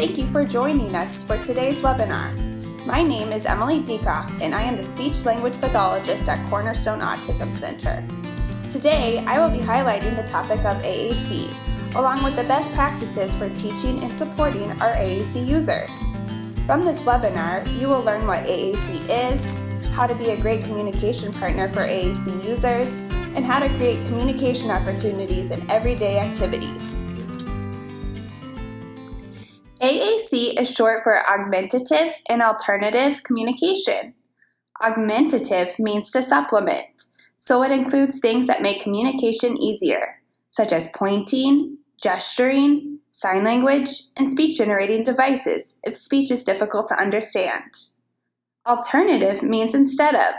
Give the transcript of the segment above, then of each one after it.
Thank you for joining us for today's webinar. My name is Emily Diekhoff, and I am the Speech-Language Pathologist at Cornerstone Autism Center. Today, I will be highlighting the topic of AAC, along with the best practices for teaching and supporting our AAC users. From this webinar, you will learn what AAC is, how to be a great communication partner for AAC users, and how to create communication opportunities in everyday activities. AAC is short for augmentative and alternative communication. Augmentative means to supplement, so it includes things that make communication easier, such as pointing, gesturing, sign language, and speech-generating devices if speech is difficult to understand. Alternative means instead of,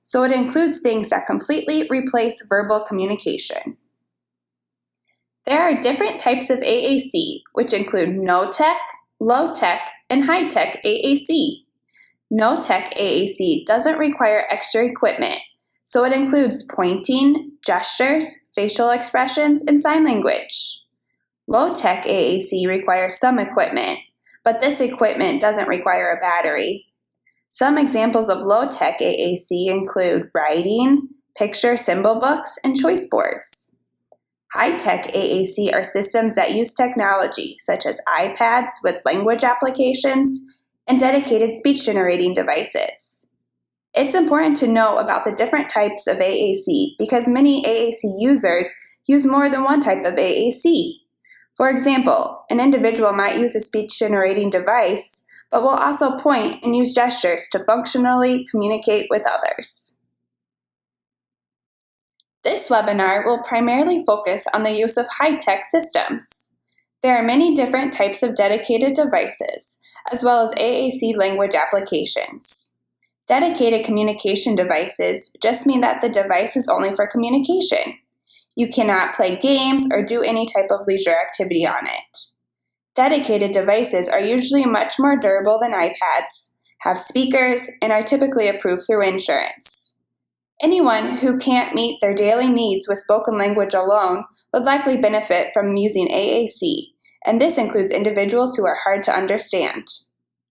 so it includes things that completely replace verbal communication. There are different types of AAC, which include no-tech, low-tech, and high-tech AAC. No-tech AAC doesn't require extra equipment, so it includes pointing, gestures, facial expressions, and sign language. Low-tech AAC requires some equipment, but this equipment doesn't require a battery. Some examples of low-tech AAC include writing, picture symbol books, and choice boards. High-tech AAC are systems that use technology, such as iPads with language applications and dedicated speech-generating devices. It's important to know about the different types of AAC because many AAC users use more than one type of AAC. For example, an individual might use a speech-generating device, but will also point and use gestures to functionally communicate with others. This webinar will primarily focus on the use of high-tech systems. There are many different types of dedicated devices, as well as AAC language applications. Dedicated communication devices just mean that the device is only for communication. You cannot play games or do any type of leisure activity on it. Dedicated devices are usually much more durable than iPads, have speakers, and are typically approved through insurance. Anyone who can't meet their daily needs with spoken language alone would likely benefit from using AAC, and this includes individuals who are hard to understand.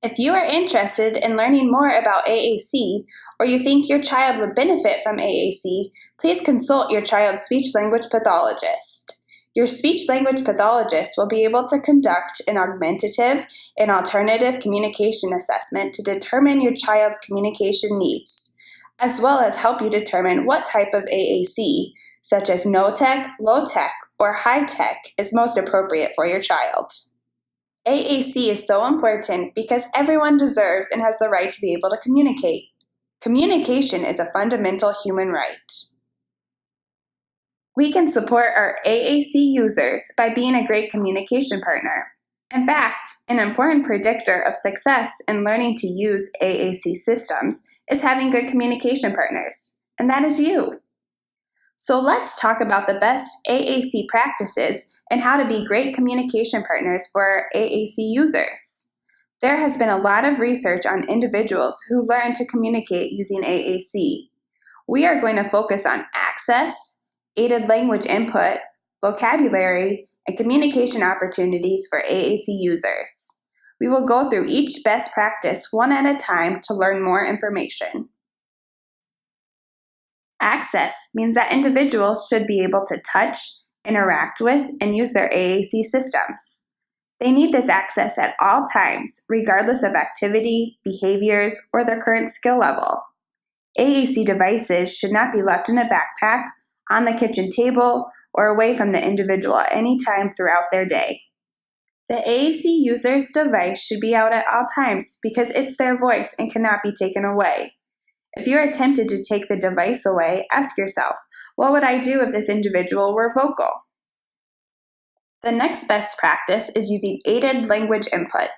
If you are interested in learning more about AAC, or you think your child would benefit from AAC, please consult your child's speech-language pathologist. Your speech-language pathologist will be able to conduct an augmentative and alternative communication assessment to determine your child's communication needs, as well as help you determine what type of AAC, such as no-tech, low-tech, or high-tech, is most appropriate for your child. AAC is so important because everyone deserves and has the right to be able to communicate. Communication is a fundamental human right. We can support our AAC users by being a great communication partner. In fact, an important predictor of success in learning to use AAC systems is having good communication partners, and that is you. So let's talk about the best AAC practices and how to be great communication partners for our AAC users. There has been a lot of research on individuals who learn to communicate using AAC. We are going to focus on access, aided language input, vocabulary, and communication opportunities for AAC users. We will go through each best practice one at a time to learn more information. Access means that individuals should be able to touch, interact with, and use their AAC systems. They need this access at all times, regardless of activity, behaviors, or their current skill level. AAC devices should not be left in a backpack, on the kitchen table, or away from the individual at any time throughout their day. The AAC user's device should be out at all times because it's their voice and cannot be taken away. If you are tempted to take the device away, ask yourself, what would I do if this individual were vocal? The next best practice is using aided language input.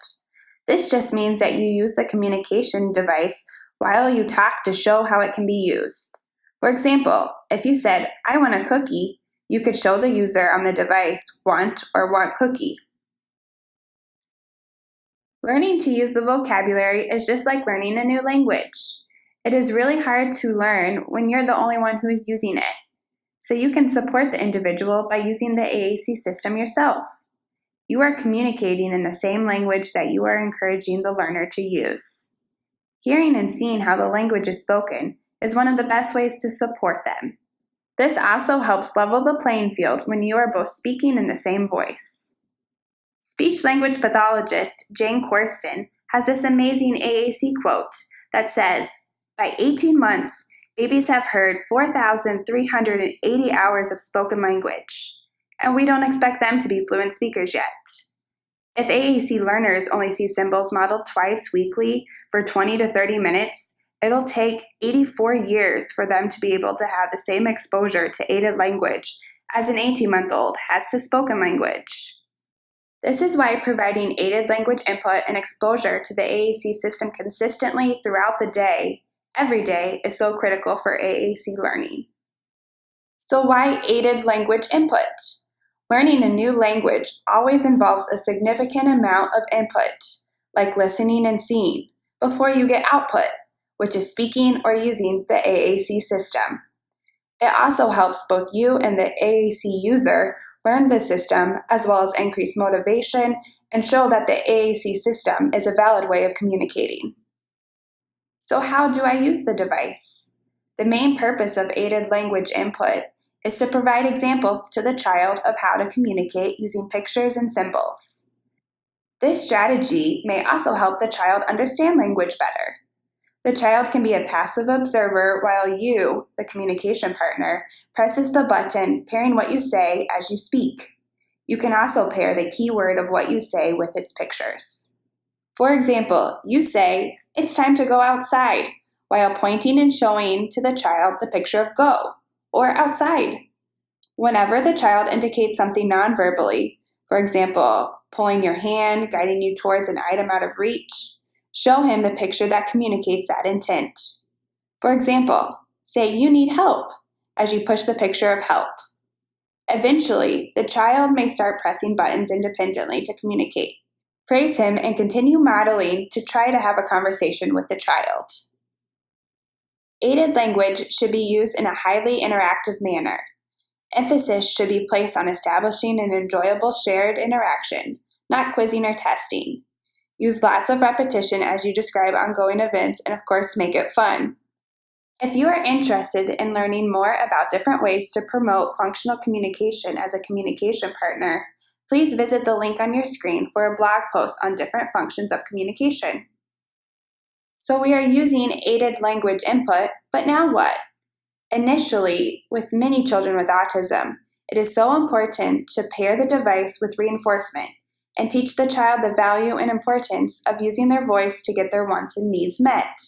This just means that you use the communication device while you talk to show how it can be used. For example, if you said, I want a cookie, you could show the user on the device want or want cookie. Learning to use the vocabulary is just like learning a new language. It is really hard to learn when you're the only one who is using it. So you can support the individual by using the AAC system yourself. You are communicating in the same language that you are encouraging the learner to use. Hearing and seeing how the language is spoken is one of the best ways to support them. This also helps level the playing field when you are both speaking in the same voice. Speech-language pathologist Jane Corsten has this amazing AAC quote that says, "By 18 months, babies have heard 4,380 hours of spoken language, and we don't expect them to be fluent speakers yet." If AAC learners only see symbols modeled twice weekly for 20 to 30 minutes, it'll take 84 years for them to be able to have the same exposure to aided language as an 18-month-old has to spoken language. This is why providing aided language input and exposure to the AAC system consistently throughout the day, every day, is so critical for AAC learning. So why aided language input? Learning a new language always involves a significant amount of input, like listening and seeing, before you get output, which is speaking or using the AAC system. It also helps both you and the AAC user learn the system, as well as increase motivation and show that the AAC system is a valid way of communicating. So how do I use the device? The main purpose of aided language input is to provide examples to the child of how to communicate using pictures and symbols. This strategy may also help the child understand language better. The child can be a passive observer while you, the communication partner, presses the button pairing what you say as you speak. You can also pair the keyword of what you say with its pictures. For example, you say, "It's time to go outside," while pointing and showing to the child the picture of go, or outside. Whenever the child indicates something non-verbally, for example, pulling your hand, guiding you towards an item out of reach, show him the picture that communicates that intent. For example, say, "You need help," as you push the picture of help. Eventually, the child may start pressing buttons independently to communicate. Praise him and continue modeling to try to have a conversation with the child. Aided language should be used in a highly interactive manner. Emphasis should be placed on establishing an enjoyable shared interaction, not quizzing or testing. Use lots of repetition as you describe ongoing events, and of course, make it fun. If you are interested in learning more about different ways to promote functional communication as a communication partner, please visit the link on your screen for a blog post on different functions of communication. So we are using aided language input, but now what? Initially, with many children with autism, it is so important to pair the device with reinforcement and teach the child the value and importance of using their voice to get their wants and needs met.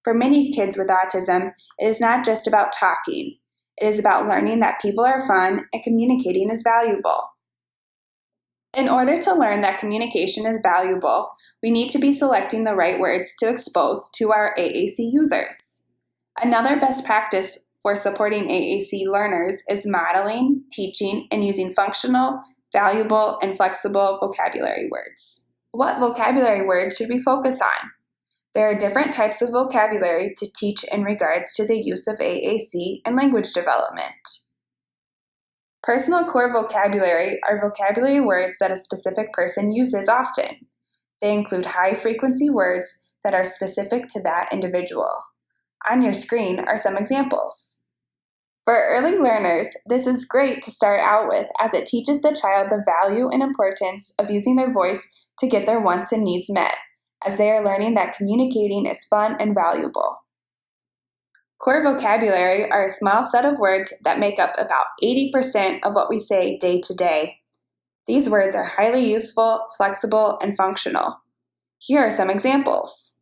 For many kids with autism, it is not just about talking. It is about learning that people are fun and communicating is valuable. In order to learn that communication is valuable, we need to be selecting the right words to expose to our AAC users. Another best practice for supporting AAC learners is modeling, teaching, and using functional, valuable, and flexible vocabulary words. What vocabulary words should we focus on? There are different types of vocabulary to teach in regards to the use of AAC and language development. Personal core vocabulary are vocabulary words that a specific person uses often. They include high-frequency words that are specific to that individual. On your screen are some examples. For early learners, this is great to start out with as it teaches the child the value and importance of using their voice to get their wants and needs met, as they are learning that communicating is fun and valuable. Core vocabulary are a small set of words that make up about 80% of what we say day to day. These words are highly useful, flexible, and functional. Here are some examples.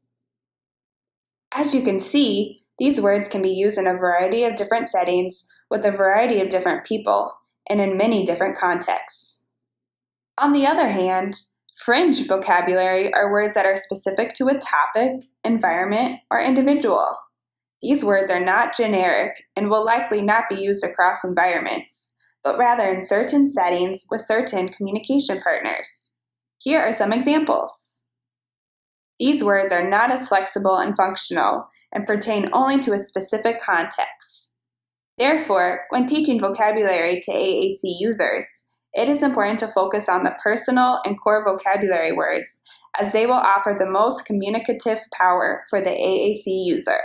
As you can see, these words can be used in a variety of different settings with a variety of different people and in many different contexts. On the other hand, fringe vocabulary are words that are specific to a topic, environment, or individual. These words are not generic and will likely not be used across environments, but rather in certain settings with certain communication partners. Here are some examples. These words are not as flexible and functional and pertain only to a specific context. Therefore, when teaching vocabulary to AAC users, it is important to focus on the personal and core vocabulary words, as they will offer the most communicative power for the AAC user.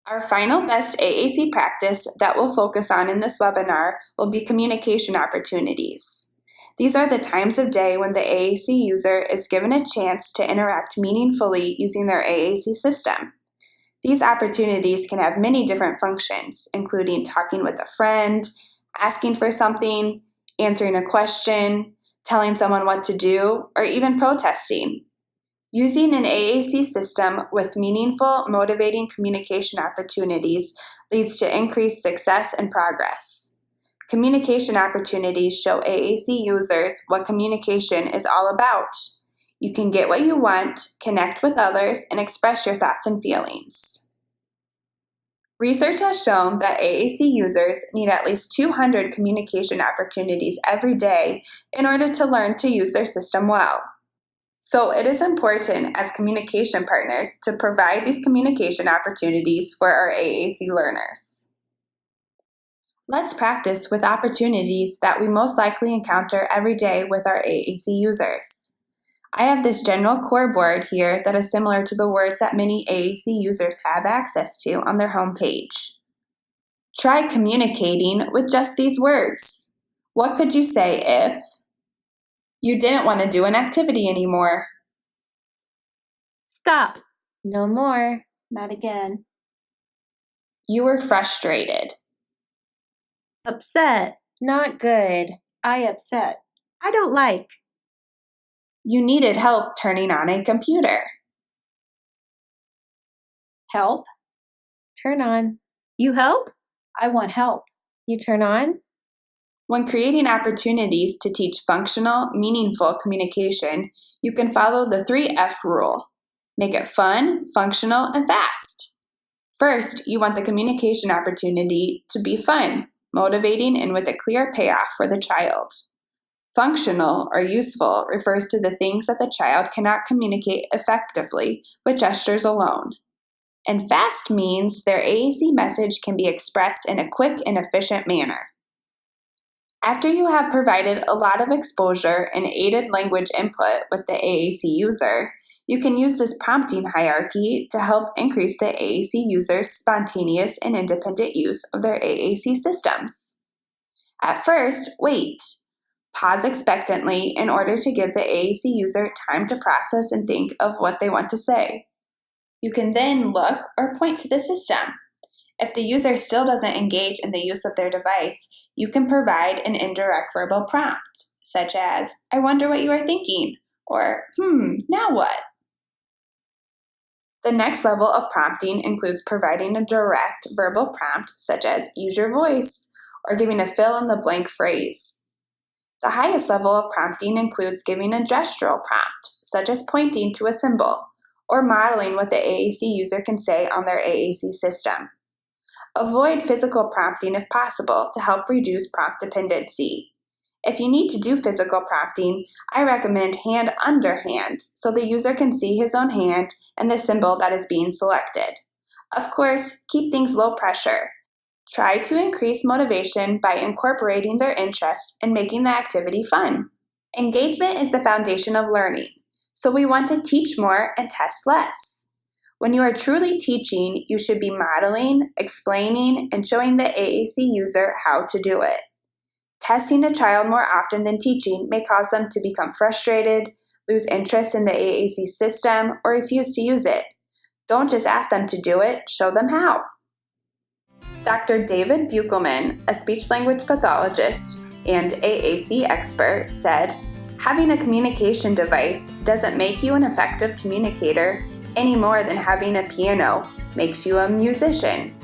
Our final best AAC practice that we'll focus on in this webinar will be communication opportunities. These are the times of day when the AAC user is given a chance to interact meaningfully using their AAC system. These opportunities can have many different functions, including talking with a friend, asking for something, answering a question, telling someone what to do, or even protesting. Using an AAC system with meaningful, motivating communication opportunities leads to increased success and progress. Communication opportunities show AAC users what communication is all about. You can get what you want, connect with others, and express your thoughts and feelings. Research has shown that AAC users need at least 200 communication opportunities every day in order to learn to use their system well. So it is important as communication partners to provide these communication opportunities for our AAC learners. Let's practice with opportunities that we most likely encounter every day with our AAC users. I have this general core board here that is similar to the words that many AAC users have access to on their home page. Try communicating with just these words. What could you say if you didn't want to do an activity anymore? Stop. No more. Not again. You were frustrated. Upset. Not good. I upset. I don't like. You needed help turning on a computer. Help. Turn on. You help? I want help. You turn on? When creating opportunities to teach functional, meaningful communication, you can follow the 3F rule. Make it fun, functional, and fast. First, you want the communication opportunity to be fun, motivating, and with a clear payoff for the child. Functional or useful refers to the things that the child cannot communicate effectively with gestures alone. And fast means their AAC message can be expressed in a quick and efficient manner. After you have provided a lot of exposure and aided language input with the AAC user, you can use this prompting hierarchy to help increase the AAC user's spontaneous and independent use of their AAC systems. At first, wait. Pause expectantly in order to give the AAC user time to process and think of what they want to say. You can then look or point to the system. If the user still doesn't engage in the use of their device, you can provide an indirect verbal prompt, such as, "I wonder what you are thinking," or, now what? The next level of prompting includes providing a direct verbal prompt, such as, "Use your voice," or giving a fill-in-the-blank phrase. The highest level of prompting includes giving a gestural prompt, such as pointing to a symbol, or modeling what the AAC user can say on their AAC system. Avoid physical prompting if possible to help reduce prompt dependency. If you need to do physical prompting, I recommend hand under hand so the user can see his own hand and the symbol that is being selected. Of course, keep things low pressure. Try to increase motivation by incorporating their interests and making the activity fun. Engagement is the foundation of learning, so we want to teach more and test less. When you are truly teaching, you should be modeling, explaining, and showing the AAC user how to do it. Testing a child more often than teaching may cause them to become frustrated, lose interest in the AAC system, or refuse to use it. Don't just ask them to do it, show them how. Dr. David Buchelman, a speech-language pathologist and AAC expert, said, "Having a communication device doesn't make you an effective communicator any more than having a piano makes you a musician.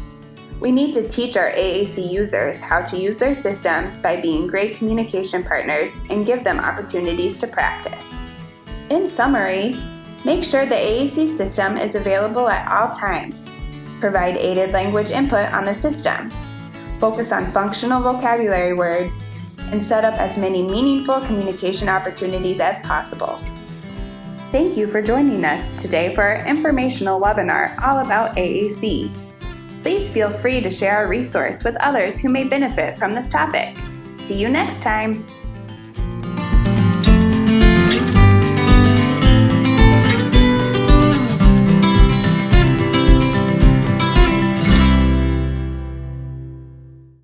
We need to teach our AAC users how to use their systems by being great communication partners and give them opportunities to practice." In summary, make sure the AAC system is available at all times. Provide aided language input on the system. Focus on functional vocabulary words, and set up as many meaningful communication opportunities as possible. Thank you for joining us today for our informational webinar all about AAC. Please feel free to share our resource with others who may benefit from this topic. See you next time!